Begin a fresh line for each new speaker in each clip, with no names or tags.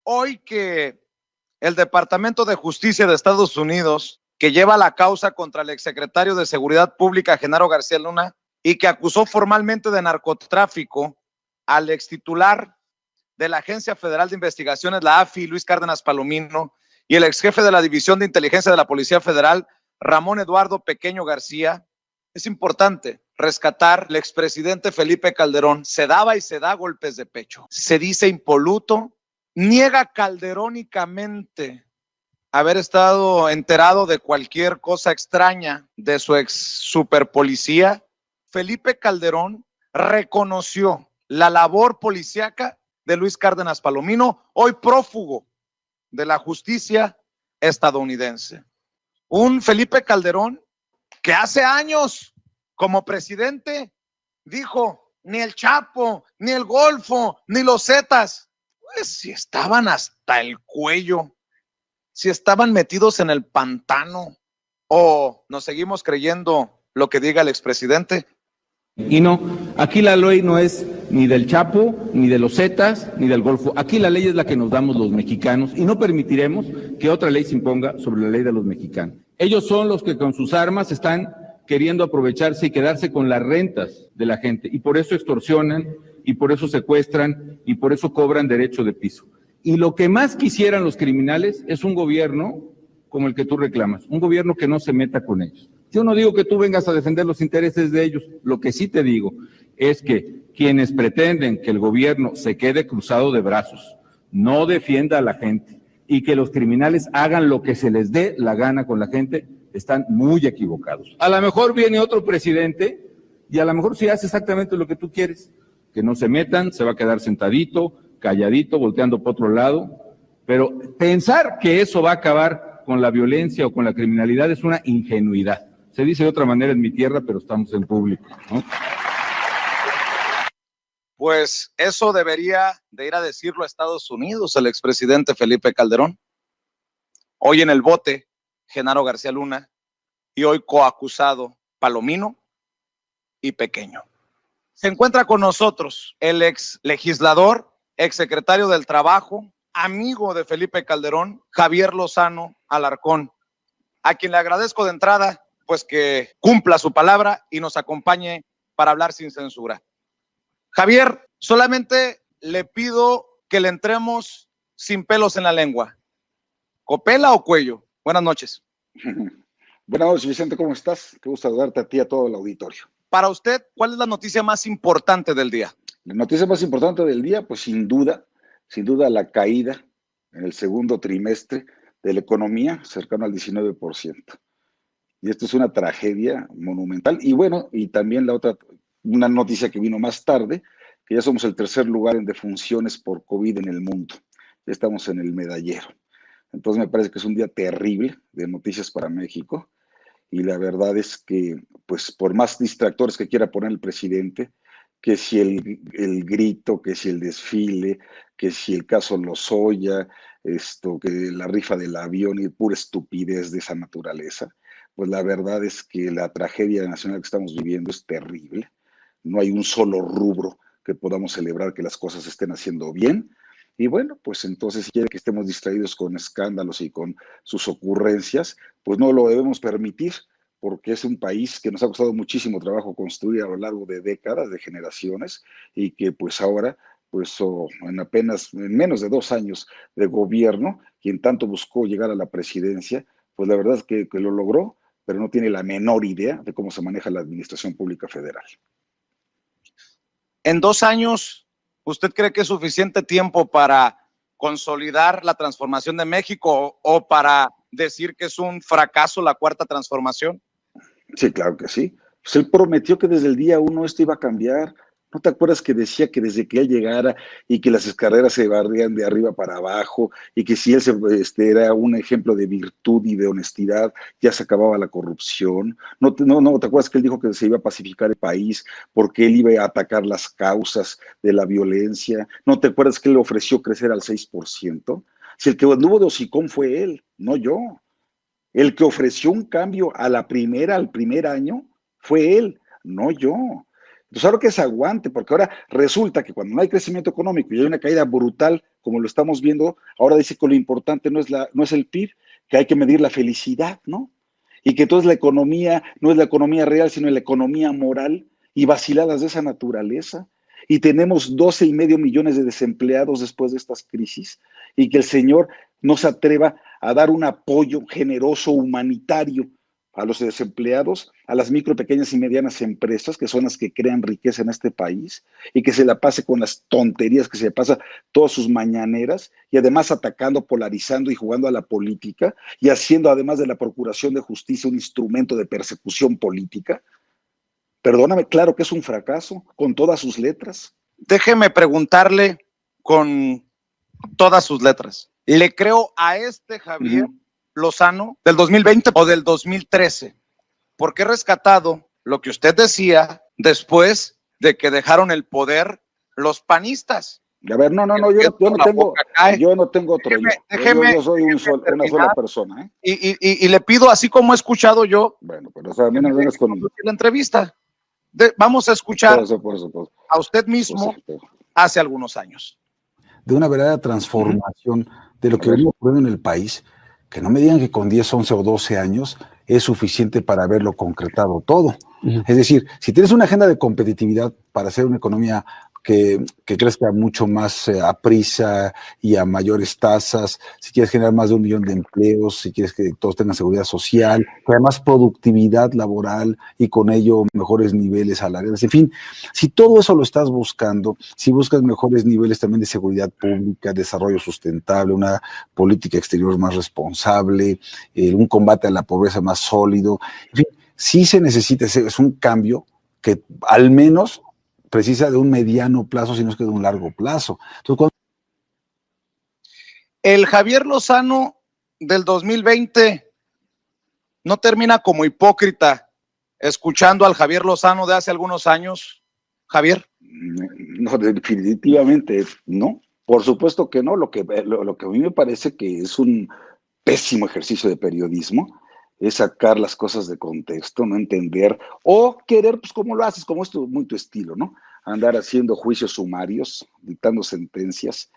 hoy que el Departamento de Justicia de Estados Unidos, que lleva la causa contra el exsecretario de Seguridad Pública, Genaro García Luna, y que acusó formalmente de narcotráfico al extitular de la Agencia Federal de Investigaciones, la AFI, Luis Cárdenas Palomino, y el exjefe de la División de Inteligencia de la Policía Federal, Ramón Eduardo Pequeño García. Es importante rescatar al expresidente Felipe Calderón. Se daba y se da golpes de pecho. Se dice impoluto. Niega calderónicamente haber estado enterado de cualquier cosa extraña de su ex superpolicía. Felipe Calderón reconoció la labor policíaca de Luis Cárdenas Palomino, hoy prófugo de la justicia estadounidense. Un Felipe Calderón que hace años, como presidente, dijo, ni el Chapo, ni el Golfo, ni los Zetas, pues si estaban hasta el cuello, si estaban metidos en el pantano, o nos seguimos creyendo lo que diga el expresidente.
Y no, aquí la ley no es ni del Chapo, ni de los Zetas, ni del Golfo. Aquí la ley es la que nos damos los mexicanos y no permitiremos que otra ley se imponga sobre la ley de los mexicanos. Ellos son los que con sus armas están queriendo aprovecharse y quedarse con las rentas de la gente y por eso extorsionan y por eso secuestran y por eso cobran derecho de piso. Y lo que más quisieran los criminales es un gobierno como el que tú reclamas, un gobierno que no se meta con ellos. Yo no digo que tú vengas a defender los intereses de ellos, lo que sí te digo es que quienes pretenden que el gobierno se quede cruzado de brazos, no defienda a la gente y que los criminales hagan lo que se les dé la gana con la gente, están muy equivocados. A lo mejor viene otro presidente y a lo mejor sí hace exactamente lo que tú quieres, que no se metan, se va a quedar sentadito, calladito, volteando para otro lado, pero pensar que eso va a acabar con la violencia o con la criminalidad es una ingenuidad. Se dice de otra manera en mi tierra, pero estamos en público, ¿no?
Pues eso debería de ir a decirlo a Estados Unidos el expresidente Felipe Calderón. Hoy en el bote, Genaro García Luna, y hoy coacusado Palomino y Pequeño. Se encuentra con nosotros el ex legislador, ex secretario del Trabajo, amigo de Felipe Calderón, Javier Lozano Alarcón, a quien le agradezco de entrada pues que cumpla su palabra y nos acompañe para hablar sin censura. Javier, solamente le pido que le entremos sin pelos en la lengua. ¿Copela o cuello? Buenas noches.
Buenas noches, Vicente, ¿cómo estás? Qué gusto saludarte a ti y a todo el auditorio.
Para usted, ¿cuál es la noticia más importante del día?
La noticia más importante del día, pues sin duda, la caída en el segundo trimestre de la economía, cercano al 19%. Y esto es una tragedia monumental. Y bueno, y también la otra, una noticia que vino más tarde, que ya somos el tercer lugar en defunciones por COVID en el mundo. Ya estamos en el medallero. Entonces me parece que es un día terrible de noticias para México. Y la verdad es que, pues, por más distractores que quiera poner el presidente, que si el grito, que si el desfile, que si el caso Lozoya, que la rifa del avión y pura estupidez de esa naturaleza, pues la verdad es que la tragedia nacional que estamos viviendo es terrible. No hay un solo rubro que podamos celebrar que las cosas estén haciendo bien. Y bueno, pues entonces si quiere que estemos distraídos con escándalos y con sus ocurrencias, pues no lo debemos permitir, porque es un país que nos ha costado muchísimo trabajo construir a lo largo de décadas, de generaciones, y que pues ahora, pues en menos de 2 años de gobierno, quien tanto buscó llegar a la presidencia, pues la verdad es que lo logró, pero no tiene la menor idea de cómo se maneja la administración pública federal.
En 2 años, ¿usted cree que es suficiente tiempo para consolidar la transformación de México o para decir que es un fracaso la cuarta transformación?
Sí, claro que sí. Pues él prometió que desde el día 1 esto iba a cambiar. ¿No te acuerdas que decía que desde que él llegara y que las escaleras se barrían de arriba para abajo y que si él era un ejemplo de virtud y de honestidad, ya se acababa la corrupción? ¿No te acuerdas que él dijo que se iba a pacificar el país porque él iba a atacar las causas de la violencia? ¿No te acuerdas que él ofreció crecer al 6%? Si el que anduvo de hocicón fue él, no yo. El que ofreció un cambio al primer año fue él, no yo. Entonces, ahora que se aguante, porque ahora resulta que cuando no hay crecimiento económico y hay una caída brutal, como lo estamos viendo, ahora dice que lo importante no es el PIB, que hay que medir la felicidad, ¿no? Y que entonces la economía no es la economía real, sino la economía moral y vaciladas de esa naturaleza. Y tenemos 12,5 millones de desempleados después de estas crisis, y que el señor no se atreva a dar un apoyo generoso, humanitario a los desempleados, a las micro, pequeñas y medianas empresas, que son las que crean riqueza en este país, y que se la pase con las tonterías que se pasa todas sus mañaneras, y además atacando, polarizando y jugando a la política, y haciendo además de la Procuración de Justicia un instrumento de persecución política. Perdóname, claro que es un fracaso, con todas sus letras.
Déjeme preguntarle con todas sus letras. ¿Le creo a este Javier Lozano del 2020 o del 2013? Porque he rescatado lo que usted decía después de que dejaron el poder los panistas.
A ver, no, yo no tengo otro yo soy una sola persona, ¿eh?
Y le pido, así como he escuchado yo,
bueno, pero o sea, a mí no vengas con
la entrevista. Vamos a escuchar
por eso.
A usted mismo hace algunos años.
De una verdadera transformación de lo que venimos ocurriendo en el país, que no me digan que con 10, 11 o 12 años es suficiente para haberlo concretado todo. Es decir, si tienes una agenda de competitividad para hacer una economía que crezca mucho más a prisa y a mayores tasas, si quieres generar más de 1 millón de empleos, si quieres que todos tengan seguridad social, que además productividad laboral y con ello mejores niveles salariales, en fin, si todo eso lo estás buscando, si buscas mejores niveles también de seguridad pública, desarrollo sustentable, una política exterior más responsable, un combate a la pobreza más sólido, en fin, sí se necesita, es un cambio que al menos precisa de un mediano plazo, sino es que de un largo plazo. Entonces,
el Javier Lozano del 2020 no termina como hipócrita escuchando al Javier Lozano de hace algunos años, Javier.
No, definitivamente no. Por supuesto que no. Lo que a mí me parece que es un pésimo ejercicio de periodismo es sacar las cosas de contexto, no entender, o querer, pues como lo haces, como es muy tu estilo, ¿no? Andar haciendo juicios sumarios, dictando sentencias,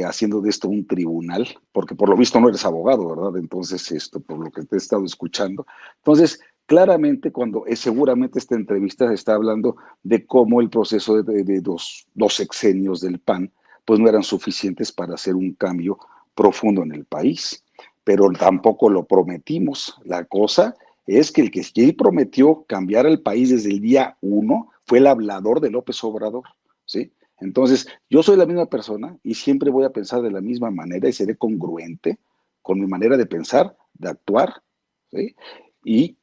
haciendo de esto un tribunal, porque por lo visto no eres abogado, ¿verdad? Entonces, por lo que te he estado escuchando. Entonces, claramente, cuando seguramente esta entrevista está hablando de cómo el proceso de dos sexenios del PAN, pues no eran suficientes para hacer un cambio profundo en el país. Pero tampoco lo prometimos. La cosa es que el que sí prometió cambiar el país desde el día 1 fue el hablador de López Obrador, ¿sí? Entonces, yo soy la misma persona y siempre voy a pensar de la misma manera y seré congruente con mi manera de pensar, de actuar, ¿sí? Y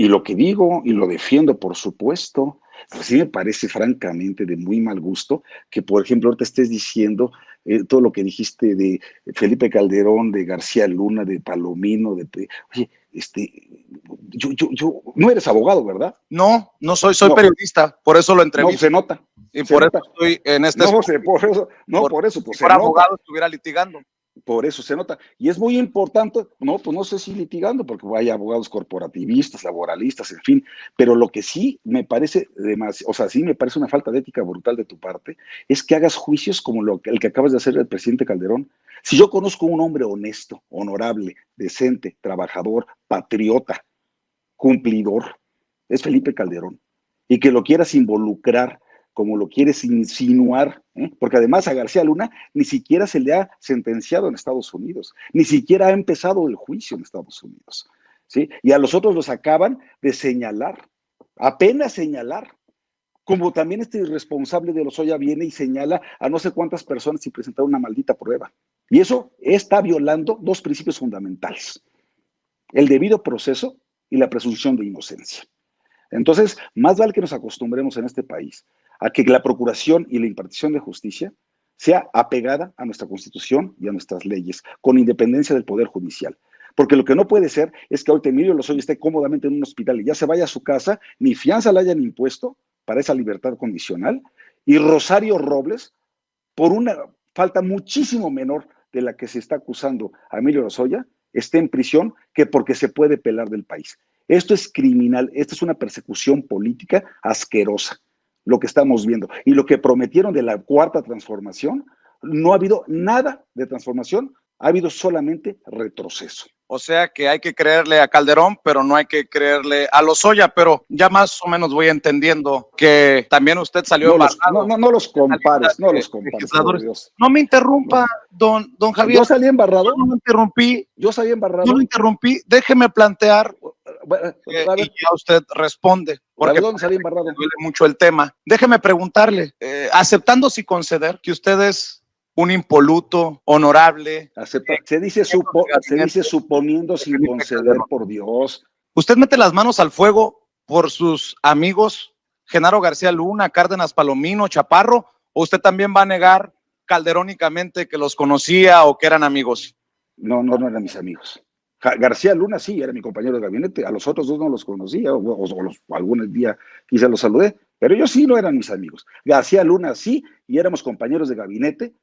lo que digo y lo defiendo, por supuesto, pero sí me parece francamente de muy mal gusto que, por ejemplo, ahorita estés diciendo todo lo que dijiste de Felipe Calderón, de García Luna, de Palomino, oye, no eres abogado, ¿verdad?
No soy periodista, por eso lo entrevisto.
No, se nota.
Y por eso estoy en este...
Por eso,
si fuera abogado estuviera litigando.
Por eso se nota. Y es muy importante, pues no sé si litigando, porque hay abogados corporativistas, laboralistas, en fin, pero lo que sí me parece sí me parece una falta de ética brutal de tu parte, es que hagas juicios como el que acabas de hacer el presidente Calderón. Si yo conozco un hombre honesto, honorable, decente, trabajador, patriota, cumplidor, es Felipe Calderón. Y que lo quieras involucrar como lo quieres insinuar, porque además a García Luna ni siquiera se le ha sentenciado en Estados Unidos, ni siquiera ha empezado el juicio en Estados Unidos, ¿sí? Y a los otros los acaban de señalar, apenas señalar, como también este irresponsable de Lozoya viene y señala a no sé cuántas personas sin presentar una maldita prueba. Y eso está violando 2 principios fundamentales: el debido proceso y la presunción de inocencia. Entonces, más vale que nos acostumbremos en este país a que la procuración y la impartición de justicia sea apegada a nuestra Constitución y a nuestras leyes, con independencia del Poder Judicial. Porque lo que no puede ser es que ahorita Emilio Lozoya esté cómodamente en un hospital y ya se vaya a su casa, ni fianza le hayan impuesto para esa libertad condicional, y Rosario Robles, por una falta muchísimo menor de la que se está acusando a Emilio Lozoya, esté en prisión, que porque se puede pelar del país. Esto es criminal, esto es una persecución política asquerosa, lo que estamos viendo. Y lo que prometieron de la cuarta transformación, no ha habido nada de transformación, ha habido solamente retroceso.
O sea que hay que creerle a Calderón, pero no hay que creerle a Lozoya, pero ya más o menos voy entendiendo que también usted salió embarrado.
No los compares, no los compares, por Dios.
No me interrumpa, don Javier.
¿Yo salí embarrado?
Yo no me interrumpí.
¿Yo salí embarrado?
No lo interrumpí, déjeme plantear y ya usted responde, porque
¿Dónde salí embarrado?
me duele mucho el tema. Déjeme preguntarle, aceptando sin conceder que usted es un impoluto, honorable.
Se dice suponiendo sin conceder, por Dios.
¿Usted mete las manos al fuego por sus amigos Genaro García Luna, Cárdenas Palomino, Chaparro, o usted también va a negar calderónicamente que los conocía o que eran amigos?
No eran mis amigos. García Luna sí, era mi compañero de gabinete, a los otros dos no los conocía, o algún día quizá los saludé, pero ellos sí no eran mis amigos. García Luna sí, y éramos compañeros de gabinete,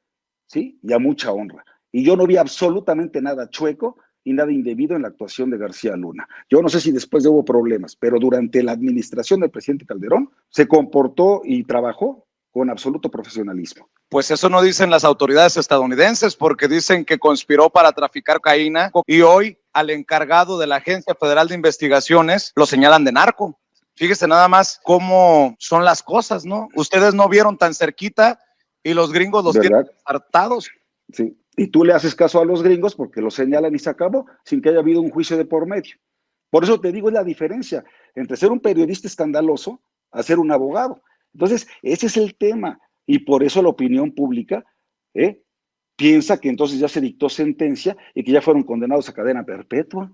¿sí? Y a mucha honra. Y yo no vi absolutamente nada chueco y nada indebido en la actuación de García Luna. Yo no sé si después hubo problemas, pero durante la administración del presidente Calderón se comportó y trabajó con absoluto profesionalismo.
Pues eso no dicen las autoridades estadounidenses, porque dicen que conspiró para traficar cocaína y hoy al encargado de la Agencia Federal de Investigaciones lo señalan de narco. Fíjese nada más cómo son las cosas, ¿no? Ustedes no vieron tan cerquita y los gringos los tienen hartados.
Sí, y tú le haces caso a los gringos porque lo señalan y se acabó sin que haya habido un juicio de por medio. Por eso te digo, es la diferencia entre ser un periodista escandaloso a ser un abogado. Entonces, ese es el tema. Y por eso la opinión pública piensa que entonces ya se dictó sentencia y que ya fueron condenados a cadena perpetua.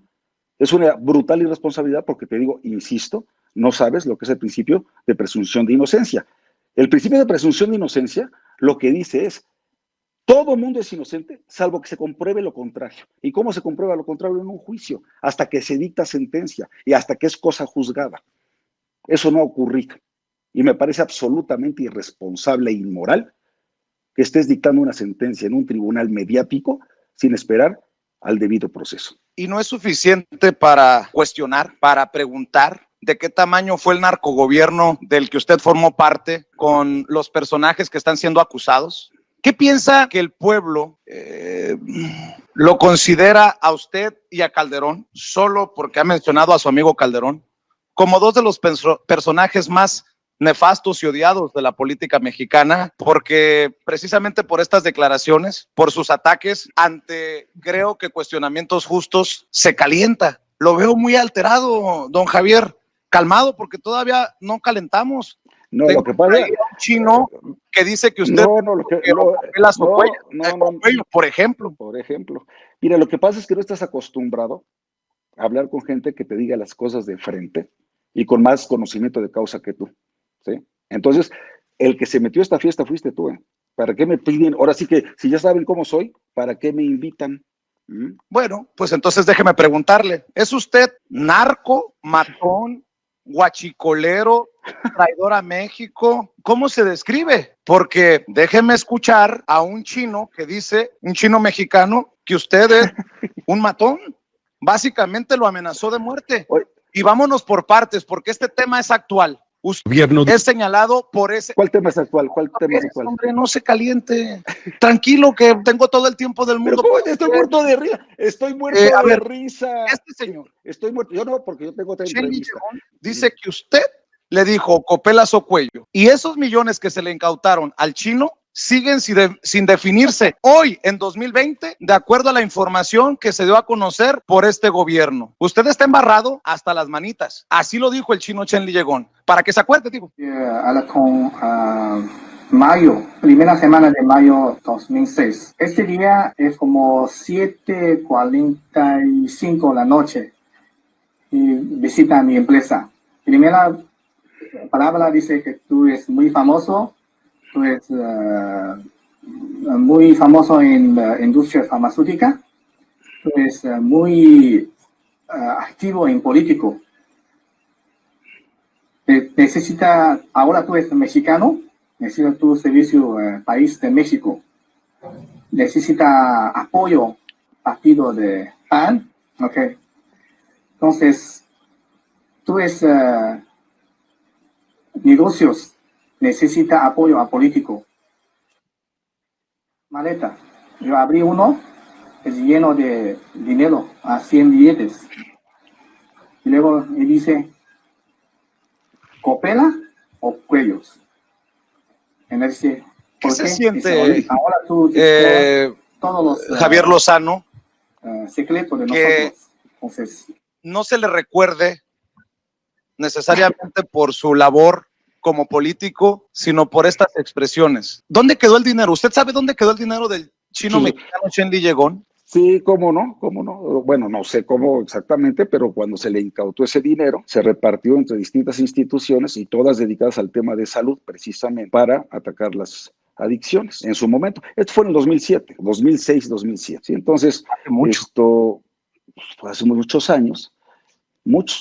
Es una brutal irresponsabilidad porque te digo, insisto, no sabes lo que es el principio de presunción de inocencia. El principio de presunción de inocencia lo que dice es, todo mundo es inocente, salvo que se compruebe lo contrario. ¿Y cómo se comprueba lo contrario? En un juicio, hasta que se dicta sentencia y hasta que es cosa juzgada. Eso no ha ocurrido. Y me parece absolutamente irresponsable e inmoral que estés dictando una sentencia en un tribunal mediático sin esperar al debido proceso.
Y no es suficiente para cuestionar, para preguntar de qué tamaño fue el narcogobierno del que usted formó parte con los personajes que están siendo acusados. ¿Qué piensa que el pueblo lo considera a usted y a Calderón, solo porque ha mencionado a su amigo Calderón, como dos de los personajes más nefastos y odiados de la política mexicana, porque precisamente por estas declaraciones, por sus ataques ante, creo que cuestionamientos justos, se calienta? Lo veo muy alterado, don Javier. Calmado, porque todavía no calentamos.
No, lo que pasa
es un chino que dice que usted por ejemplo.
Por ejemplo. Mira, lo que pasa es que no estás acostumbrado a hablar con gente que te diga las cosas de frente y con más conocimiento de causa que tú, ¿sí? Entonces, el que se metió a esta fiesta fuiste tú, ¿eh? ¿Para qué me piden? Ahora sí que, si ya saben cómo soy, ¿para qué me invitan?
Bueno, pues entonces déjeme preguntarle, ¿es usted narco, matón, guachicolero, traidor a México? ¿Cómo se describe? Porque déjeme escuchar a un chino que dice, un chino mexicano, que usted es un matón. Básicamente lo amenazó de muerte. Y vámonos por partes, porque este tema es actual. Usted es señalado por ese...
¿Cuál tema es actual? ¿Cuál tema es actual?
Hombre, no se caliente. Tranquilo, que tengo todo el tiempo del mundo.
Pero ¿cómo? Estoy muerto de risa. Estoy muerto de risa.
Este señor.
Estoy muerto. Yo no, porque yo tengo otra entrevista.
Dice que usted le dijo Copelazo Cuello. Y esos millones que se le incautaron al chino siguen sin definirse hoy, en 2020, de acuerdo a la información que se dio a conocer por este gobierno. Usted está embarrado hasta las manitas. Así lo dijo el chino Chen Lillegón. Para que se acuerde, digo.
Mayo, primera semana de mayo 2006. Este día es como 7:45 de la noche y visita a mi empresa. Primera palabra dice que tú eres muy famoso, tú eres muy famoso en la industria farmacéutica, tú eres muy activo en político. Necesita, ahora tú eres mexicano, necesita tu servicio país de México, necesita apoyo partido de PAN, ok. Entonces, tú es negocios, necesita apoyo a político. Maleta, yo abrí uno, es lleno de dinero, a 100 billetes. Y luego me dice, ¿copela o cuellos? Y me dice,
¿Qué
¿por
se
qué?
siente,
Dice, ahora tú todos los
Javier Lozano,
secretos de
que
nosotros? Entonces,
no se le recuerde necesariamente por su labor como político, sino por estas expresiones? ¿Dónde quedó el dinero? ¿Usted sabe dónde quedó el dinero del chino
Sí.
mexicano Chen Liyegón?
Sí, cómo no, cómo no. Bueno, no sé cómo exactamente, pero cuando se le incautó ese dinero, se repartió entre distintas instituciones y todas dedicadas al tema de salud, precisamente para atacar las adicciones en su momento. Esto fue en el 2007, 2006, 2007. ¿Sí? Entonces,
Hace mucho.
esto fue hace muchos años.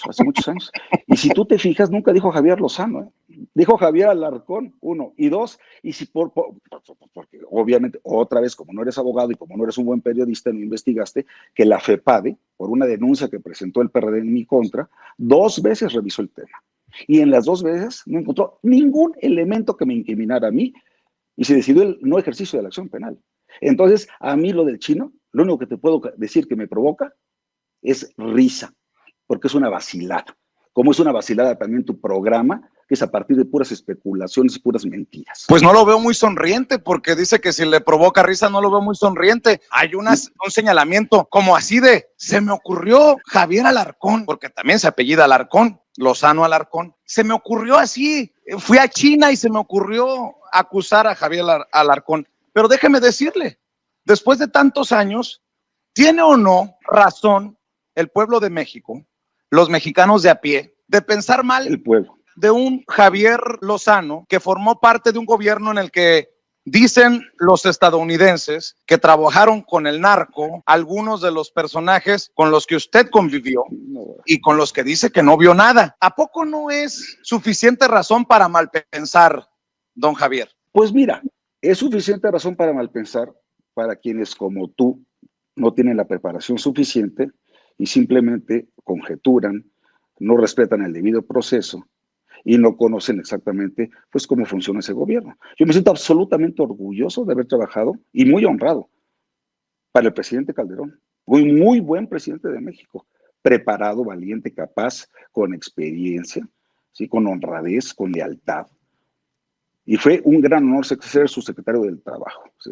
Hace muchos años. Y si tú te fijas, nunca dijo Javier Lozano, ¿eh? Dijo Javier Alarcón, 1, y 2, y si porque obviamente, otra vez, como no eres abogado y como no eres un buen periodista, no investigaste que la FEPADE, por una denuncia que presentó el PRD en mi contra, 2 veces revisó el tema. Y en las 2 veces no encontró ningún elemento que me incriminara a mí y se decidió el no ejercicio de la acción penal. Entonces, a mí lo del chino, lo único que te puedo decir que me provoca es risa, porque es una vacilada. Como es una vacilada también tu programa, que es a partir de puras especulaciones y puras mentiras.
Pues no lo veo muy sonriente, porque dice que si le provoca risa no lo veo muy sonriente. Hay un señalamiento como así de, se me ocurrió Javier Alarcón, porque también se apellida Alarcón, Lozano Alarcón. Se me ocurrió así, fui a China y se me ocurrió acusar a Javier Alarcón. Pero déjeme decirle, después de tantos años, ¿tiene o no razón el pueblo de México, los mexicanos de a pie, de pensar mal
El pueblo
de un Javier Lozano que formó parte de un gobierno en el que dicen los estadounidenses que trabajaron con el narco, algunos de los personajes con los que usted convivió y con los que dice que no vio nada? ¿A poco no es suficiente razón para malpensar, don Javier?
Pues mira, es suficiente razón para malpensar para quienes como tú no tienen la preparación suficiente y simplemente conjeturan, no respetan el debido proceso y no conocen exactamente pues cómo funciona ese gobierno. Yo me siento absolutamente orgulloso de haber trabajado y muy honrado para el presidente Calderón, muy buen presidente de México, preparado, valiente, capaz, con experiencia, ¿sí? Con honradez, con lealtad. Y fue un gran honor ser su secretario del Trabajo, ¿sí?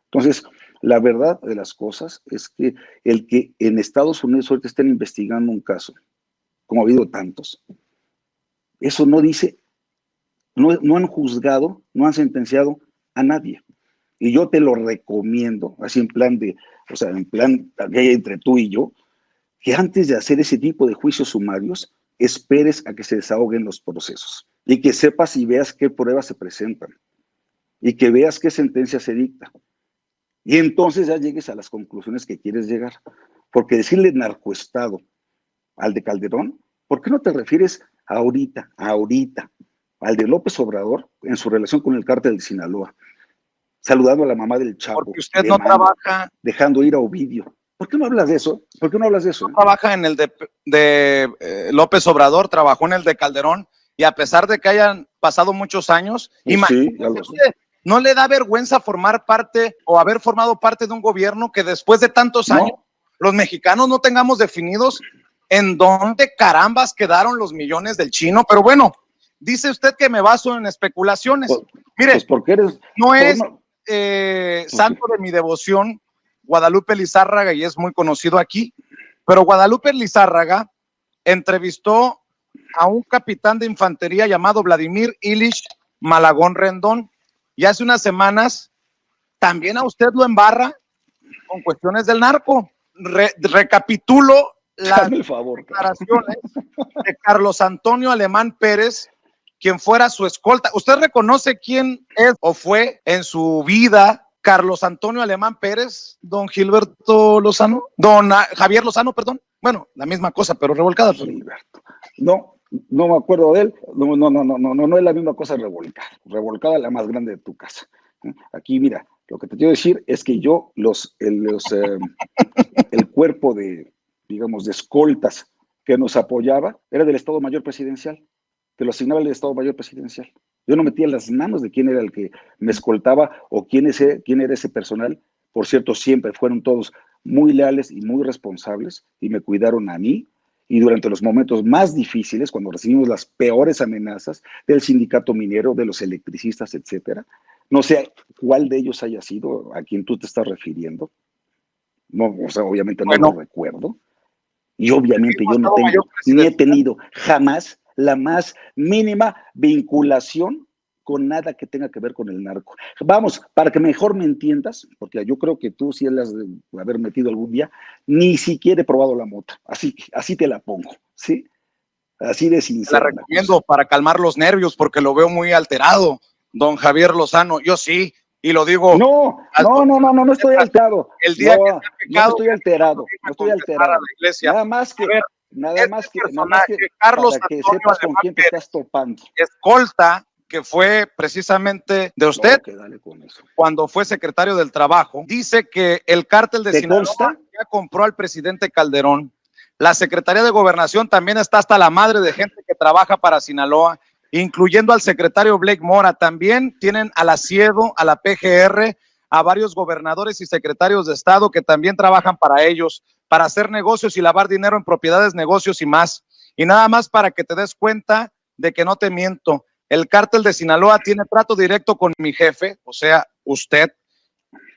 Entonces, la verdad de las cosas es que el que en Estados Unidos ahorita estén investigando un caso, como ha habido tantos, eso no dice, no han juzgado, no han sentenciado a nadie. Y yo te lo recomiendo, así en plan de, o sea, en plan que hay entre tú y yo, que antes de hacer ese tipo de juicios sumarios, esperes a que se desahoguen los procesos y que sepas y veas qué pruebas se presentan y que veas qué sentencia se dicta. Y entonces ya llegues a las conclusiones que quieres llegar. Porque decirle narcoestado al de Calderón, ¿por qué no te refieres ahorita, al de López Obrador en su relación con el cártel de Sinaloa, saludando a la mamá del Chapo,
Porque usted
de
no
mano,
trabaja,
dejando ir a Ovidio? ¿Por qué no hablas de eso? ¿Por qué no hablas de eso?
trabaja en el de López Obrador, trabajó en el de Calderón, y a pesar de que hayan pasado muchos años,
Sí, ya lo sé.
¿no le da vergüenza formar parte o haber formado parte de un gobierno que después de tantos años los mexicanos no tengamos definidos en dónde carambas quedaron los millones del chino? Pero bueno, dice usted que me baso en especulaciones. Mire,
pues porque eres,
no es santo de mi devoción Guadalupe Lizárraga, y es muy conocido aquí, pero Guadalupe Lizárraga entrevistó a un capitán de infantería llamado Vladimir Ilich Malagón Rendón, y hace unas semanas también a usted lo embarra con cuestiones del narco. Recapitulo las declaraciones de Carlos Antonio Alemán Pérez, quien fuera su escolta. ¿Usted reconoce quién es o fue en su vida Carlos Antonio Alemán Pérez, don Gilberto Lozano? Don Javier Lozano, perdón. Bueno, la misma cosa, pero revolcada.
Gilberto. No me acuerdo de él. No es la misma cosa revolcada. Revolcada es la más grande de tu casa. Aquí, mira, lo que te quiero decir es que yo, el cuerpo de, digamos, de escoltas que nos apoyaba era del Estado Mayor Presidencial, que lo asignaba el Estado Mayor Presidencial. Yo no metía las manos de quién era el que me escoltaba o quién era ese personal. Por cierto, siempre fueron todos muy leales y muy responsables y me cuidaron a mí. Y durante los momentos más difíciles, cuando recibimos las peores amenazas del sindicato minero, de los electricistas, etcétera, no sé cuál de ellos haya sido a quien tú te estás refiriendo. No, o sea, obviamente no lo recuerdo. Y obviamente yo no tengo, ni he tenido jamás la más mínima vinculación con nada que tenga que ver con el narco. Vamos, para que mejor me entiendas, porque yo creo que tú sí las de haber metido algún día, ni siquiera he probado la mota. Así te la pongo, ¿sí? Así de sincero.
La recomiendo para calmar los nervios porque lo veo muy alterado, don Javier Lozano. Yo sí, y lo digo.
No estoy alterado.
El día que sea pecado,
no estoy alterado. No estoy alterado. Nada más que
Carlos
para que
Antonio
sepas con quién te estás topando.
Escolta, que fue precisamente de usted,
dale con eso.
Cuando fue secretario del Trabajo, dice que el cártel de Sinaloa ya compró al presidente Calderón. La Secretaría de Gobernación también está hasta la madre de gente que trabaja para Sinaloa, incluyendo al secretario Blake Mora. También tienen a la CIEDO, a la PGR, a varios gobernadores y secretarios de Estado que también trabajan para ellos, para hacer negocios y lavar dinero en propiedades, negocios y más. Y nada más para que te des cuenta de que no te miento. El cártel de Sinaloa tiene trato directo con mi jefe, o sea, usted,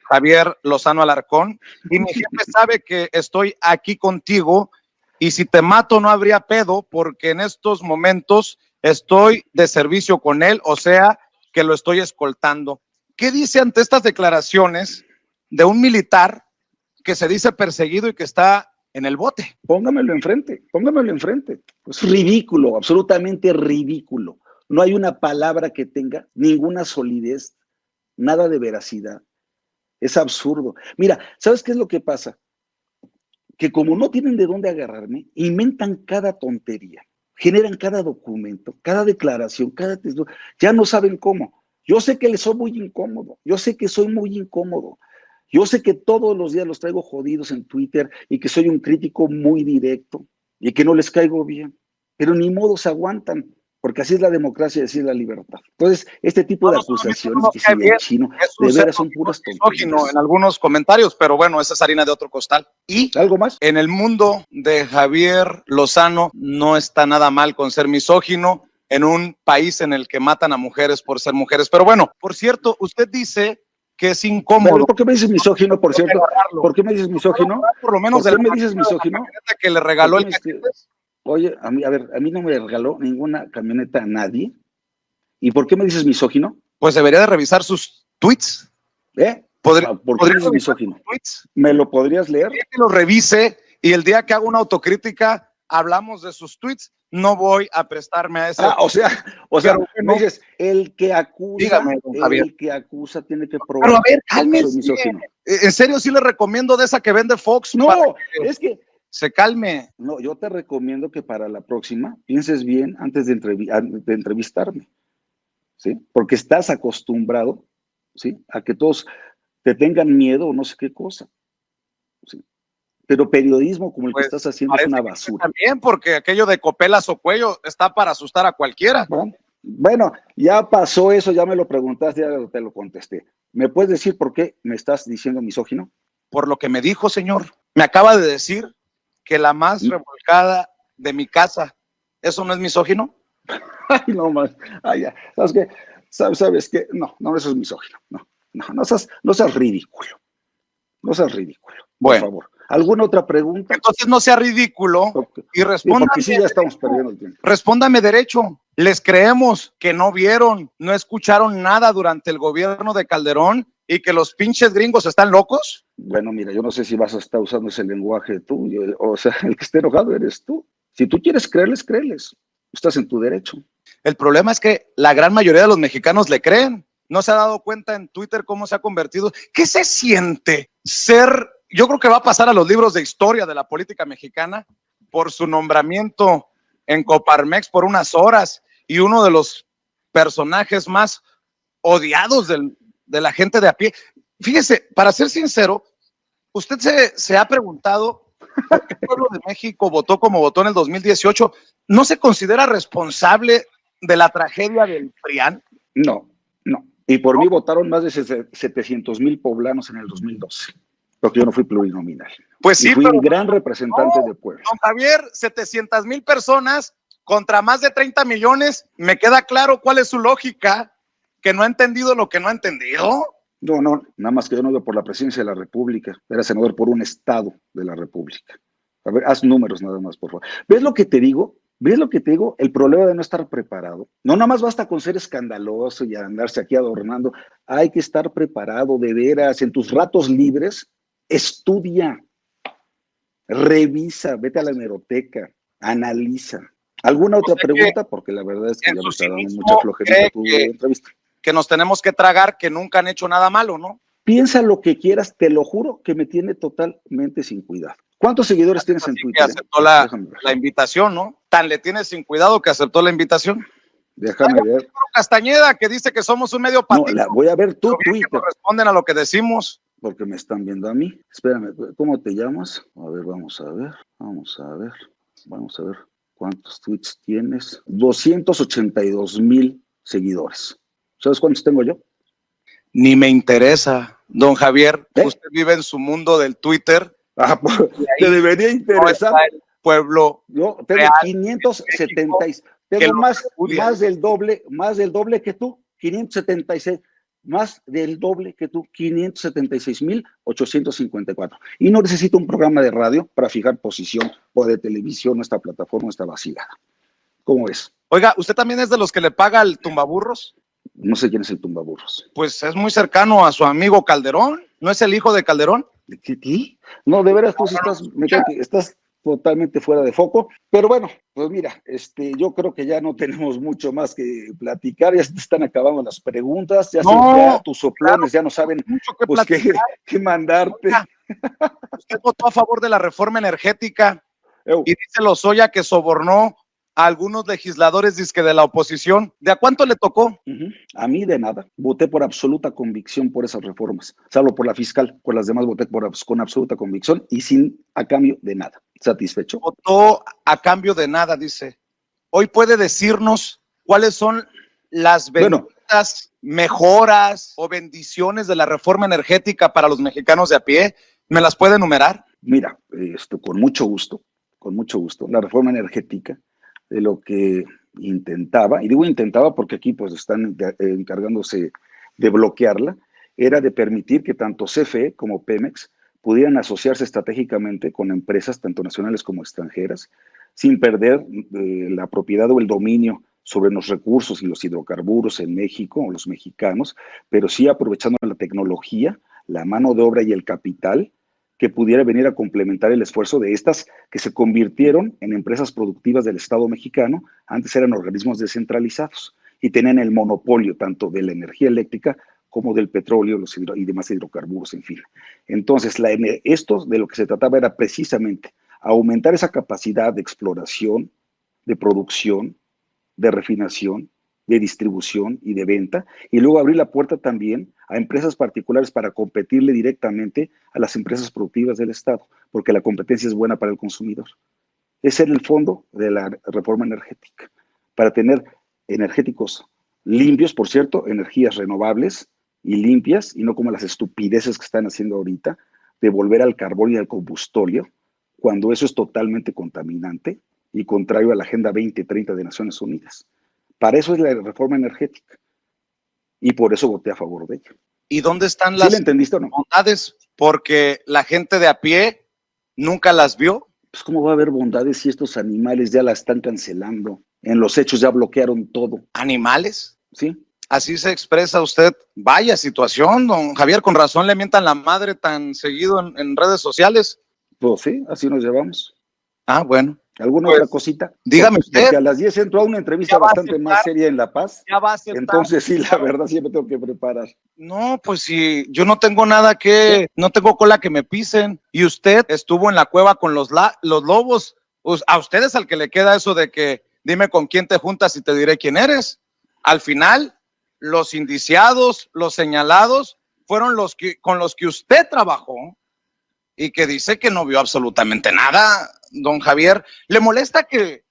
Javier Lozano Alarcón, y mi jefe sabe que estoy aquí contigo y si te mato no habría pedo porque en estos momentos estoy de servicio con él, o sea, que lo estoy escoltando. ¿Qué dice ante estas declaraciones de un militar que se dice perseguido y que está en el bote?
Póngamelo enfrente. Es ridículo, absolutamente ridículo. No hay una palabra que tenga ninguna solidez, nada de veracidad. Es absurdo. Mira, ¿sabes qué es lo que pasa? Que como no tienen de dónde agarrarme, inventan cada tontería, generan cada documento, cada declaración, ya no saben cómo. Yo sé que les soy muy incómodo, yo sé que soy muy incómodo, yo sé que todos los días los traigo jodidos en Twitter y que soy un crítico muy directo y que no les caigo bien, pero ni modo se aguantan, porque así es la democracia y así es la libertad. Entonces, este tipo de acusaciones que se ven chino, de veras son puras tonterías.
En algunos comentarios, pero bueno, esa es harina de otro costal. Y
algo más.
En el mundo de Javier Lozano no está nada mal con ser misógino en un país en el que matan a mujeres por ser mujeres. Pero bueno, por cierto, usted dice que es incómodo.
¿Por qué me dices misógino, por cierto? ¿Por qué me dices misógino?
Por lo menos
¿Por qué me dices misógino?
Que le regaló el Cachetes.
Oye, a mí no me regaló ninguna camioneta a nadie. ¿Y por qué me dices misógino?
Pues debería de revisar sus tweets.
¿Por qué dices misógino? ¿Me lo podrías leer?
Que lo revise y el día que haga una autocrítica hablamos de sus tweets. No voy a prestarme a ese.
O sea, me dices, el que acusa,
dígame,
el que acusa tiene que probar.
Pero a ver, cálmese. En serio, sí le recomiendo de esa que vende Fox.
No, es que
se calme.
No, yo te recomiendo que para la próxima pienses bien antes de entrevistarme, ¿sí? Porque estás acostumbrado, ¿sí? A que todos te tengan miedo o no sé qué cosa, ¿sí? Pero periodismo como el que estás haciendo es una basura.
También porque aquello de copelas o cuello está para asustar a cualquiera.
Bueno, ya pasó eso, ya me lo preguntaste, ya te lo contesté. ¿Me puedes decir por qué me estás diciendo misógino?
Por lo que me dijo, señor. Me acaba de decir que la más revolcada de mi casa, ¿eso no es misógino?
Ay, no más. Ay, ya. ¿Sabes qué? ¿Sabes qué? No, eso es misógino. No seas ridículo. No seas ridículo. Por favor. ¿Alguna otra pregunta?
Entonces no sea ridículo y respóndame.
Porque sí, ya estamos perdiendo el tiempo.
Respóndame derecho. Les creemos que no vieron, no escucharon nada durante el gobierno de Calderón y que los pinches gringos están locos.
Bueno, mira, yo no sé si vas a estar usando ese lenguaje tú, o sea, el que esté enojado eres tú. Si tú quieres creerles, créeles. Estás en tu derecho.
El problema es que la gran mayoría de los mexicanos le creen. No se ha dado cuenta en Twitter cómo se ha convertido. ¿Qué se siente ser? Yo creo que va a pasar a los libros de historia de la política mexicana por su nombramiento en Coparmex por unas horas y uno de los personajes más odiados de la gente de a pie. Fíjese, para ser sincero, usted se ha preguntado El pueblo de México votó como votó en el 2018. ¿No se considera responsable de la tragedia del PRIAN?
No, no. Y por mí votaron más de 700,000 poblanos en el 2012, porque yo no fui plurinominal.
Pues
y
sí,
fui
pero
un gran representante de Puebla.
don Javier, 700,000 personas contra más de 30 millones. Me queda claro cuál es su lógica, que no ha entendido lo que no ha entendido.
No, nada más que yo no iba por la presidencia de la República, era senador por un estado de la República. A ver, haz números nada más, por favor. ¿Ves lo que te digo? ¿Ves lo que te digo? El problema de no estar preparado. No nada más basta con ser escandaloso y andarse aquí adornando. Hay que estar preparado de veras. En tus ratos libres, estudia, revisa, vete a la hemeroteca, analiza. ¿Alguna otra pregunta? Porque la verdad es que ya me está dando mucha flojerita tu entrevista.
Que nos tenemos que tragar, que nunca han hecho nada malo, ¿no?
Piensa lo que quieras, te lo juro que me tiene totalmente sin cuidado. ¿Cuántos seguidores tienes en Twitter?
Aceptó la invitación, ¿no? Tan le tienes sin cuidado que aceptó la invitación.
Déjame ver.
Castañeda, que dice que somos un medio patito.
No, voy a ver tu Twitter.
Que responden a lo que decimos.
Porque me están viendo a mí. Espérame, ¿cómo te llamas? A ver, vamos a ver. ¿Cuántos tweets tienes? 282,000 seguidores. ¿Sabes cuántos tengo yo?
Ni me interesa, don Javier. Usted vive en su mundo del Twitter.
Ah, pues, te debería interesar.
No el pueblo.
Yo tengo 576. Tengo más del doble que tú. 576. Más del doble que tú. 576,854. Y no necesito un programa de radio para fijar posición o de televisión. Esta plataforma está vacilada. ¿Cómo es?
Oiga, ¿usted también es de los que le paga al tumbaburros?
No sé quién es el tumbaburros.
Pues es muy cercano a su amigo Calderón. ¿No es el hijo de Calderón?
¿De qué? No, de veras tú sí estás totalmente fuera de foco. Pero bueno, pues mira, yo creo que ya no tenemos mucho más que platicar. Ya se te están acabando las preguntas. Ya tus soplones ya no saben pues, qué mandarte. Oiga,
usted votó a favor de la reforma energética y dice Lozoya que sobornó a algunos legisladores de la oposición. ¿De a cuánto le tocó?
A mí de nada. Voté por absoluta convicción por esas reformas, salvo por la fiscal. Por las demás voté con absoluta convicción y sin a cambio de nada. ¿Satisfecho?
Votó a cambio de nada, dice. Hoy puede decirnos cuáles son las mejoras o bendiciones de la reforma energética para los mexicanos de a pie. ¿Me las puede enumerar?
Mira, con mucho gusto. La reforma energética, de lo que intentaba, y digo intentaba porque aquí pues están encargándose de bloquearla, era de permitir que tanto CFE como Pemex pudieran asociarse estratégicamente con empresas tanto nacionales como extranjeras, sin perder la propiedad o el dominio sobre los recursos y los hidrocarburos en México, o los mexicanos, pero sí aprovechando la tecnología, la mano de obra y el capital, que pudiera venir a complementar el esfuerzo de estas que se convirtieron en empresas productivas del Estado mexicano. Antes eran organismos descentralizados y tenían el monopolio tanto de la energía eléctrica como del petróleo y demás hidrocarburos, en fin. Entonces, esto de lo que se trataba era precisamente aumentar esa capacidad de exploración, de producción, de refinación, de distribución y de venta, y luego abrir la puerta también a empresas particulares para competirle directamente a las empresas productivas del Estado, porque la competencia es buena para el consumidor. Ese era el fondo de la reforma energética, para tener energéticos limpios, por cierto, energías renovables y limpias, y no como las estupideces que están haciendo ahorita, de volver al carbón y al combustorio, cuando eso es totalmente contaminante y contrario a la Agenda 2030 de Naciones Unidas. Para eso es la reforma energética. Y por eso voté a favor de ella.
¿Y dónde están las bondades? Porque la gente de a pie nunca las vio.
Pues ¿cómo va a haber bondades si estos animales ya la están cancelando? En los hechos ya bloquearon todo.
¿Animales?
Sí.
Así se expresa usted. Vaya situación, don Javier, con razón le mientan la madre tan seguido en redes sociales.
Pues sí, así nos llevamos.
Ah, bueno.
¿Alguna otra cosita?
Dígame usted.
Porque a las 10 entró a una entrevista bastante más seria en La Paz.
Ya va a aceptar.
Entonces sí, la verdad sí me tengo que preparar.
No, pues sí, yo no tengo no tengo cola que me pisen. Y usted estuvo en la cueva con los lobos. A usted es al que le queda eso de que dime con quién te juntas y te diré quién eres. Al final, los indiciados, los señalados, fueron con los que usted trabajó. y que dice que no vio absolutamente nada, don Javier. ¿Le molesta que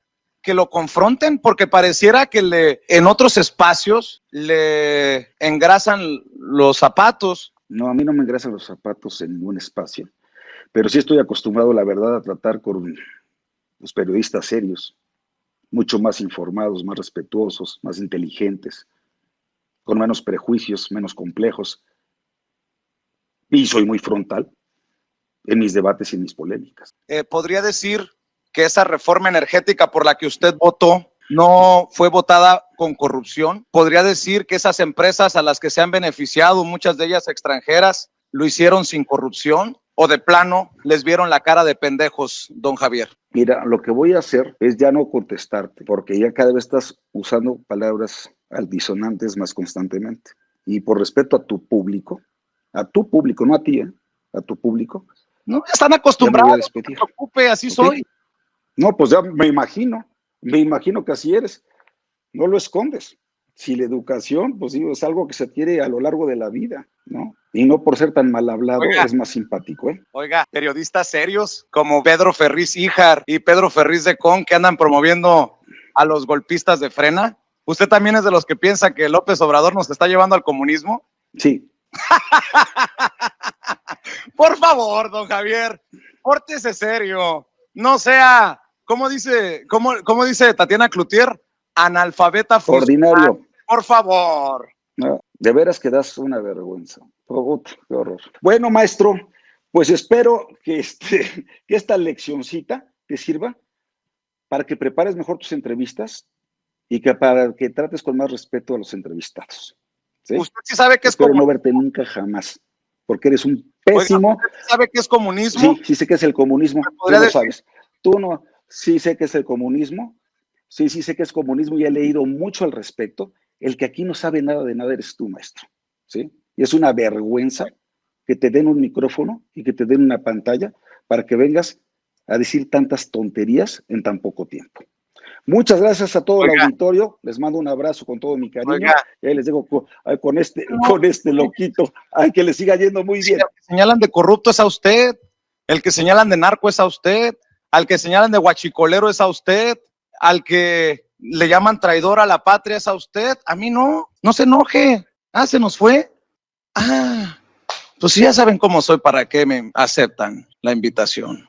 lo confronten? Porque pareciera que en otros espacios le engrasan los zapatos.
No, a mí no me engrasan los zapatos en ningún espacio, pero sí estoy acostumbrado, la verdad, a tratar con los periodistas serios, mucho más informados, más respetuosos, más inteligentes, con menos prejuicios, menos complejos. Y soy muy frontal en mis debates y en mis polémicas.
¿Podría decir que esa reforma energética por la que usted votó no fue votada con corrupción? ¿Podría decir que esas empresas a las que se han beneficiado, muchas de ellas extranjeras, lo hicieron sin corrupción? ¿O de plano les vieron la cara de pendejos, don Javier?
Mira, lo que voy a hacer es ya no contestarte, porque ya cada vez estás usando palabras altisonantes más constantemente. Y por respeto a tu público, no a ti, a tu público.
No, están acostumbrados, no se preocupe, así
¿Okay?
soy.
No, pues ya me imagino que así eres. No lo escondes. Si la educación, pues digo, es algo que se adquiere a lo largo de la vida, ¿no? Y no por ser tan mal hablado, oiga, es más simpático, ¿eh?
Oiga, periodistas serios como Pedro Ferriz Híjar y Pedro Ferriz de Con, que andan promoviendo a los golpistas de Frena. ¿Usted también es de los que piensa que López Obrador nos está llevando al comunismo?
Sí.
Por favor, don Javier, pórtese serio. No sea, ¿cómo dice Tatiana Cloutier? Analfabeta funcional.
Ordinario.
Por favor.
No, de veras que das una vergüenza. Oh, qué horror. Bueno, maestro, pues espero que esta leccioncita te sirva para que prepares mejor tus entrevistas y que para que trates con más respeto a los entrevistados. ¿Sí?
Usted sí sabe que es
comunismo. Espero no verte nunca jamás, porque eres un pésimo.
Oiga, ¿usted sabe qué es comunismo?
Sí sé que es el comunismo. Tú lo sabes. Tú no. Sí sé que es el comunismo. Sí sé que es comunismo y he leído mucho al respecto. El que aquí no sabe nada de nada eres tú, maestro. ¿Sí? Y es una vergüenza que te den un micrófono y que te den una pantalla para que vengas a decir tantas tonterías en tan poco tiempo. Muchas gracias a todo el auditorio. Les mando un abrazo con todo mi cariño. Y ahí les digo con este loquito. Ay, que le siga yendo muy bien.
El que señalan de corrupto es a usted. El que señalan de narco es a usted. Al que señalan de guachicolero es a usted. Al que le llaman traidor a la patria es a usted. A mí no. No se enoje. Se nos fue. Pues ya saben cómo soy, para qué me aceptan la invitación.